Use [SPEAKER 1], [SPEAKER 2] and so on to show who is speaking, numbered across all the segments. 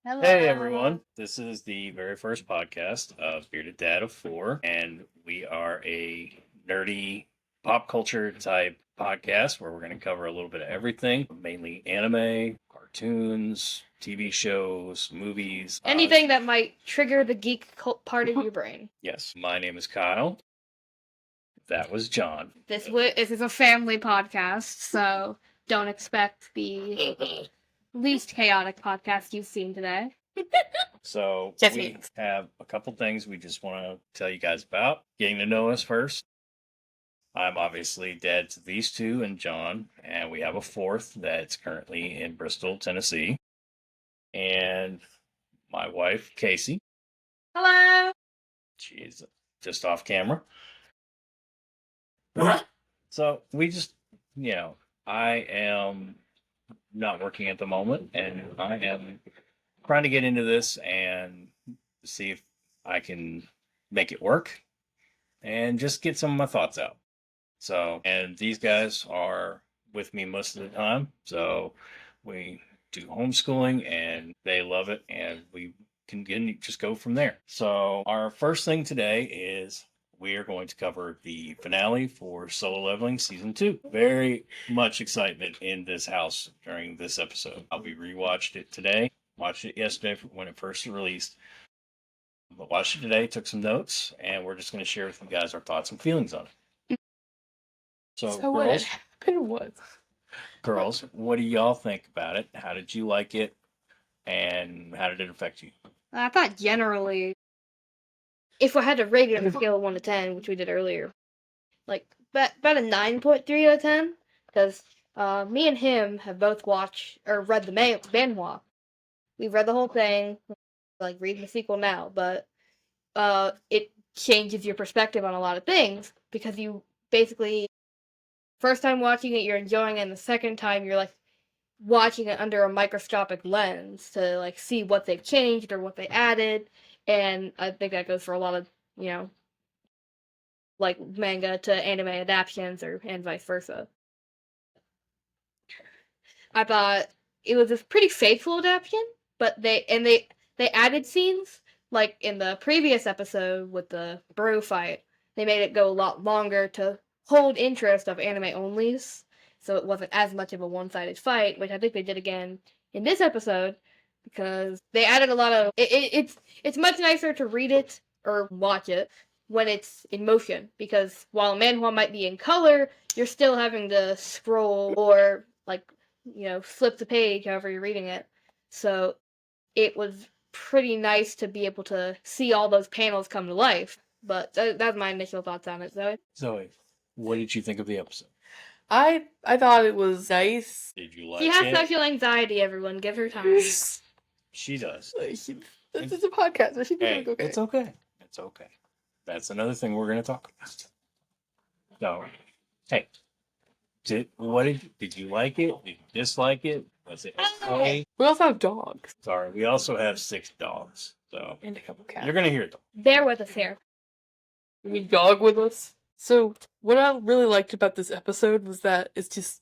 [SPEAKER 1] Hello.
[SPEAKER 2] Hey everyone, this is the very first podcast of Bearded Dad of Four, and we are a nerdy pop culture type podcast where we're going to cover a little bit of everything, mainly anime, cartoons, TV shows, movies.
[SPEAKER 1] Anything that might trigger the geek part of your brain.
[SPEAKER 2] Yes, my name is Kyle. That was John.
[SPEAKER 1] This is a family podcast, so don't expect the least chaotic podcast you've seen today.
[SPEAKER 2] So
[SPEAKER 1] Yes,
[SPEAKER 2] we
[SPEAKER 1] yes.
[SPEAKER 2] have a couple things we just want to tell you guys about. Getting to know us first. I'm obviously dad to these two and John, and we have a fourth that's currently in Bristol, Tennessee. And my wife, Casey.
[SPEAKER 1] Hello.
[SPEAKER 2] She's just off camera. So we just, I am not working at the moment, and I am trying to get into this and see if I can make it work and just get some of my thoughts out. So, and these guys are with me most of the time. So we do homeschooling and they love it, and we can just go from there. So our first thing today is we are going to cover the finale for Solo Leveling Season 2. Very much excitement in this house during this episode. We rewatched it today, watched it yesterday when it first released. But watched it today, took some notes, and we're just going to share with you guys our thoughts and feelings on it. So
[SPEAKER 3] what
[SPEAKER 2] girls,
[SPEAKER 3] happened was,
[SPEAKER 2] girls, what do y'all think about it? How did you like it? And how did it affect you?
[SPEAKER 1] I thought generally, if I had to rate it on a scale of 1 to 10, which we did earlier, like about a 9.3 out of 10, because me and him have both watched or read the manhwa. We've read the whole thing, like reading the sequel now, but it changes your perspective on a lot of things because you basically first time watching it you're enjoying it, and the second time you're like watching it under a microscopic lens to like see what they've changed or what they added, and I think that goes for a lot of like manga to anime adaptations and vice versa. I thought it was a pretty faithful adaptation, but they added scenes like in the previous episode with the brew fight. They made it go a lot longer to hold interest of anime onlys, so it wasn't as much of a one-sided fight, which I think they did again in this episode because they added a lot of it's much nicer to read it or watch it when it's in motion, because while a manhwa might be in color, you're still having to scroll or like flip the page however you're reading it. So it was pretty nice to be able to see all those panels come to life. But that's my initial thoughts on it, Zoe.
[SPEAKER 2] Zoe, what did you think of the episode?
[SPEAKER 3] I thought it was nice.
[SPEAKER 2] Did you like
[SPEAKER 1] She has
[SPEAKER 2] it?
[SPEAKER 1] social anxiety, everyone. Give her time.
[SPEAKER 2] She does.
[SPEAKER 3] This is a podcast. I should be
[SPEAKER 2] Hey,
[SPEAKER 3] like, okay.
[SPEAKER 2] it's okay. It's okay. That's another thing we're going to talk about. So, hey, did you like it? Did you dislike it? Was it okay?
[SPEAKER 3] We also have dogs.
[SPEAKER 2] Sorry, we also have 6 dogs. So
[SPEAKER 3] And a couple cats.
[SPEAKER 2] you're going to hear them.
[SPEAKER 1] Bear with us here.
[SPEAKER 3] You mean dog with us? So, what I really liked about this episode was that it's just...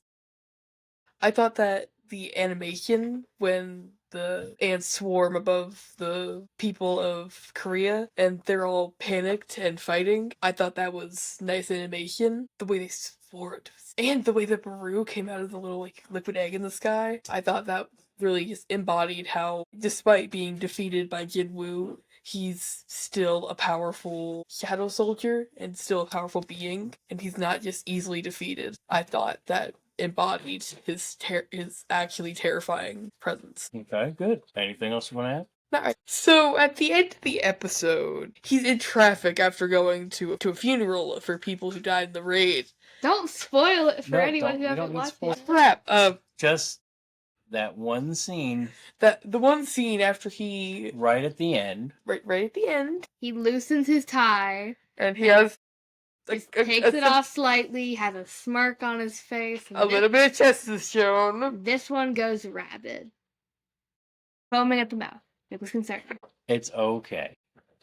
[SPEAKER 3] I thought that the animation when the ants swarm above the people of Korea and they're all panicked and fighting, I thought that was nice animation. The way they swore it. And the way that Baru came out of the little liquid egg in the sky. I thought that really just embodied how, despite being defeated by Jinwoo, he's still a powerful shadow soldier and still a powerful being, and he's not just easily defeated. I thought that embodied his actually terrifying presence.
[SPEAKER 2] Okay, good. Anything else you want to add?
[SPEAKER 3] Alright, so at the end of the episode, he's in traffic after going to a funeral for people who died in the raid.
[SPEAKER 1] Don't spoil it for
[SPEAKER 2] No,
[SPEAKER 1] anyone
[SPEAKER 2] don't-
[SPEAKER 1] who
[SPEAKER 2] we
[SPEAKER 1] hasn't
[SPEAKER 2] don't need
[SPEAKER 1] watched
[SPEAKER 2] spoilers.
[SPEAKER 1] it.
[SPEAKER 3] Crap.
[SPEAKER 2] Just that one scene
[SPEAKER 3] The one scene after he
[SPEAKER 2] right at the end.
[SPEAKER 3] right at the end,
[SPEAKER 1] He loosens his tie,
[SPEAKER 3] and he has
[SPEAKER 1] just takes it off slightly, has a smirk on his face. And
[SPEAKER 3] a little bit of chest is shown.
[SPEAKER 1] This one goes rabid. Foaming at the mouth. It was concerning.
[SPEAKER 2] It's okay.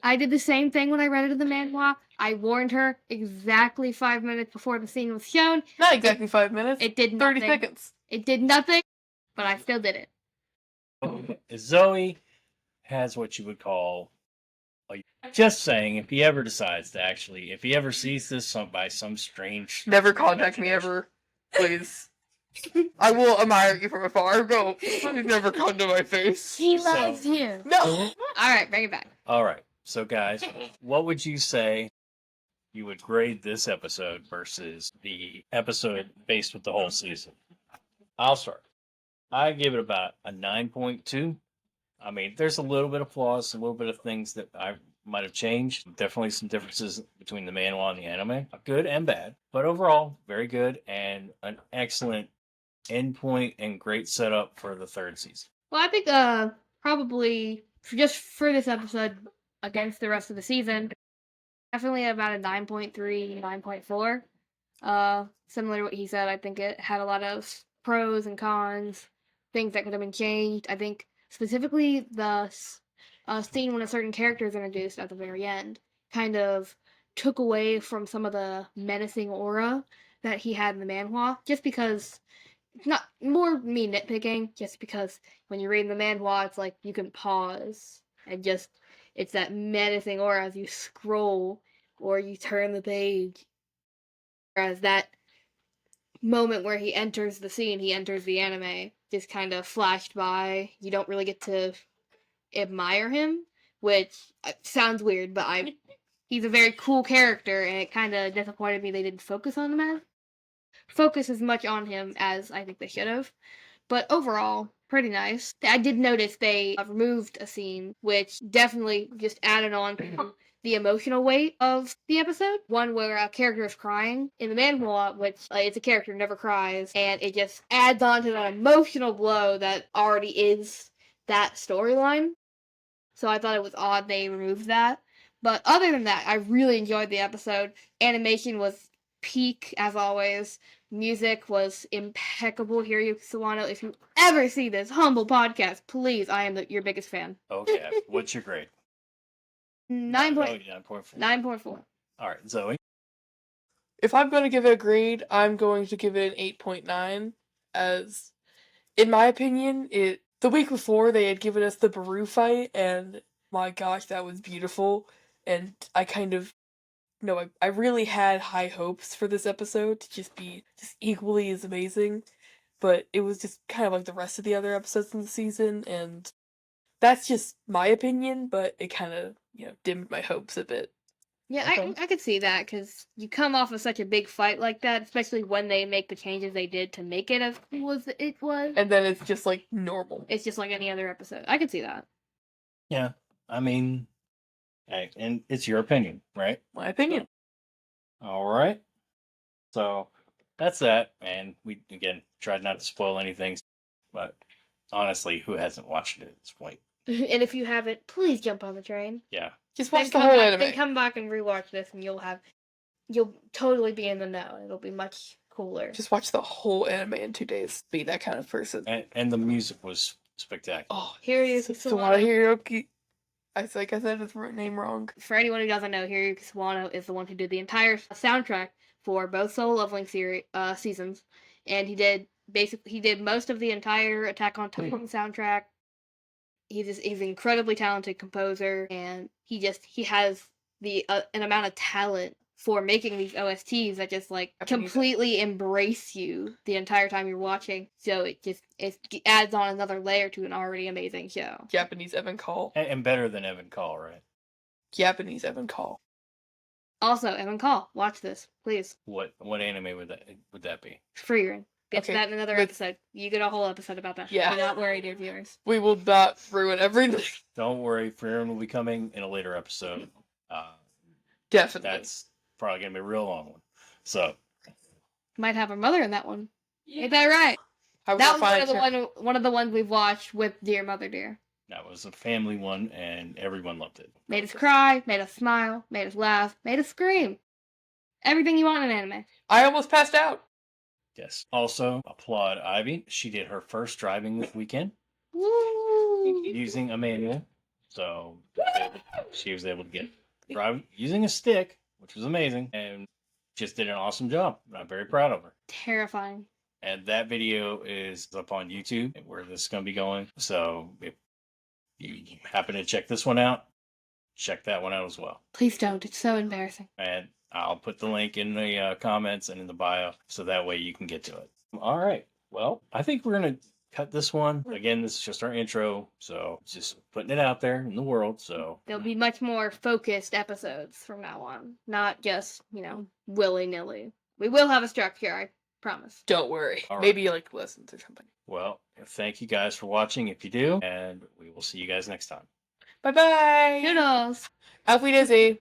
[SPEAKER 1] I did the same thing when I read it in the manhwa. I warned her exactly 5 minutes before the scene was shown.
[SPEAKER 3] Not exactly 5 minutes.
[SPEAKER 1] It did
[SPEAKER 3] 30
[SPEAKER 1] nothing.
[SPEAKER 3] seconds.
[SPEAKER 1] It did nothing, but I still did it.
[SPEAKER 2] Zoe, has what you would call just saying, if he ever decides to actually, if he ever sees this by some strange,
[SPEAKER 3] Never contact me ever, please. I will admire you from afar. Go. Please never come to my face.
[SPEAKER 1] He
[SPEAKER 2] So-
[SPEAKER 1] loves you.
[SPEAKER 3] No.
[SPEAKER 1] All right, bring it back.
[SPEAKER 2] All right, so guys, what would you say you would grade this episode versus the episode based with the whole season? I'll start. I give it about a 9.2. I mean, there's a little bit of flaws, a little bit of things that I might have changed. Definitely some differences between the manhwa and the anime, good and bad. But overall, very good and an excellent endpoint and great setup for the third season.
[SPEAKER 1] Well, I think probably just for this episode against the rest of the season, definitely about a 9.3, 9.4. Similar to what he said, I think it had a lot of pros and cons, things that could have been changed. I think specifically the scene when a certain character is introduced at the very end kind of took away from some of the menacing aura that he had in the manhwa, just because it's not more me nitpicking, just because when you read the manhwa, it's like you can pause and just it's that menacing aura as you scroll or you turn the page. Whereas that moment where he enters the scene, he enters the anime, just kind of flashed by. You don't really get to admire him, which sounds weird, but he's a very cool character, and it kind of disappointed me they didn't focus as much on him as I think they should have. But overall, pretty nice. I did notice they removed a scene, which definitely just added on to the emotional weight of the episode. One where a character is crying in the manhwa, which it's a character who never cries, and it just adds on to that emotional blow that already is that storyline. So I thought it was odd they removed that. But other than that, I really enjoyed the episode. Animation was peak, as always. Music was impeccable. Hiroyuki Sawano, if you ever see this humble podcast, please, I am your biggest fan.
[SPEAKER 2] Okay, what's your grade?
[SPEAKER 1] 9.4.
[SPEAKER 2] 9.4. All right, Zoe.
[SPEAKER 3] If I'm going to give it a grade, I'm going to give it an 8.9. As, in my opinion, the week before they had given us the Baru fight, and my gosh, that was beautiful. And I kind of, I really had high hopes for this episode to just be just equally as amazing. But it was just kind of like the rest of the other episodes in the season, and that's just my opinion, but it kind of, dimmed my hopes a bit.
[SPEAKER 1] Yeah,
[SPEAKER 3] Okay.
[SPEAKER 1] I could see that, because you come off of such a big fight like that, especially when they make the changes they did to make it as cool as it was.
[SPEAKER 3] And then it's just like normal.
[SPEAKER 1] It's just like any other episode. I could see that.
[SPEAKER 2] Yeah, I mean, hey, and it's your opinion, right?
[SPEAKER 3] My opinion.
[SPEAKER 2] All right. So that's that. And we, again, tried not to spoil anything. But honestly, who hasn't watched it at this point?
[SPEAKER 1] And if you haven't, please jump on the train.
[SPEAKER 2] Yeah.
[SPEAKER 3] Just watch the
[SPEAKER 1] Then
[SPEAKER 3] whole
[SPEAKER 1] come back,
[SPEAKER 3] anime.
[SPEAKER 1] Then come back and rewatch this, and you'll totally be in the know. It'll be much cooler.
[SPEAKER 3] Just watch the whole anime in 2 days. Be that kind of person.
[SPEAKER 2] And the music was spectacular.
[SPEAKER 3] Oh,
[SPEAKER 1] Hiroyuki
[SPEAKER 3] Sawano
[SPEAKER 1] Sawano.
[SPEAKER 3] Hiroki. I think I said his name wrong.
[SPEAKER 1] For anyone who doesn't know, Hiroyuki Sawano is the one who did the entire soundtrack for both Solo Leveling seasons, and he did most of the entire Attack on Titan soundtrack. He's an incredibly talented composer, and he has an amount of talent for making these OSTs that just like completely embrace you the entire time you're watching. So it adds on another layer to an already amazing show.
[SPEAKER 3] Japanese Evan Call.
[SPEAKER 2] And better than Evan Call, right?
[SPEAKER 3] Japanese Evan Call.
[SPEAKER 1] Also, Evan Call, watch this, please.
[SPEAKER 2] What anime would that be?
[SPEAKER 1] Frieren. Get to
[SPEAKER 3] Okay,
[SPEAKER 1] that in another
[SPEAKER 3] let's-
[SPEAKER 1] episode. You get a whole episode about that.
[SPEAKER 3] Yeah.
[SPEAKER 1] Do not worry, dear viewers.
[SPEAKER 3] We will not ruin everything.
[SPEAKER 2] Don't worry, Freeman will be coming in a later episode.
[SPEAKER 3] Definitely.
[SPEAKER 2] That's probably gonna be a real long one. So
[SPEAKER 1] Might have her mother in that one. Ain't that right?
[SPEAKER 3] I was
[SPEAKER 1] That
[SPEAKER 3] not
[SPEAKER 1] was one of
[SPEAKER 3] finding
[SPEAKER 1] one of the ones we've watched with Dear Mother Dear.
[SPEAKER 2] that was a family one, and everyone loved it.
[SPEAKER 1] Made us cry, made us smile, made us laugh, made us scream. Everything you want in an anime.
[SPEAKER 3] I almost passed out.
[SPEAKER 2] Yes. Also, applaud Ivy. She did her first driving this weekend
[SPEAKER 1] Woo!
[SPEAKER 2] using a manual, so she was able to get drive using a stick, which was amazing, and just did an awesome job. I'm very proud of her.
[SPEAKER 1] Terrifying.
[SPEAKER 2] And that video is up on YouTube, where this is going to be going. So if you happen to check this one out, check that one out as well.
[SPEAKER 1] Please don't. It's so embarrassing.
[SPEAKER 2] And I'll put the link in the comments and in the bio so that way you can get to it. All right. Well, I think we're going to cut this one. Again, this is just our intro. So just putting it out there in the world. So
[SPEAKER 1] There'll be much more focused episodes from now on, not just, willy nilly. We will have a structure, I promise.
[SPEAKER 3] Don't worry.
[SPEAKER 2] All right.
[SPEAKER 3] Maybe like lessons or something.
[SPEAKER 2] well, thank you guys for watching if you do. And we will see you guys next time.
[SPEAKER 3] Bye bye.
[SPEAKER 1] Noodles!
[SPEAKER 3] Auf Wiedersehen.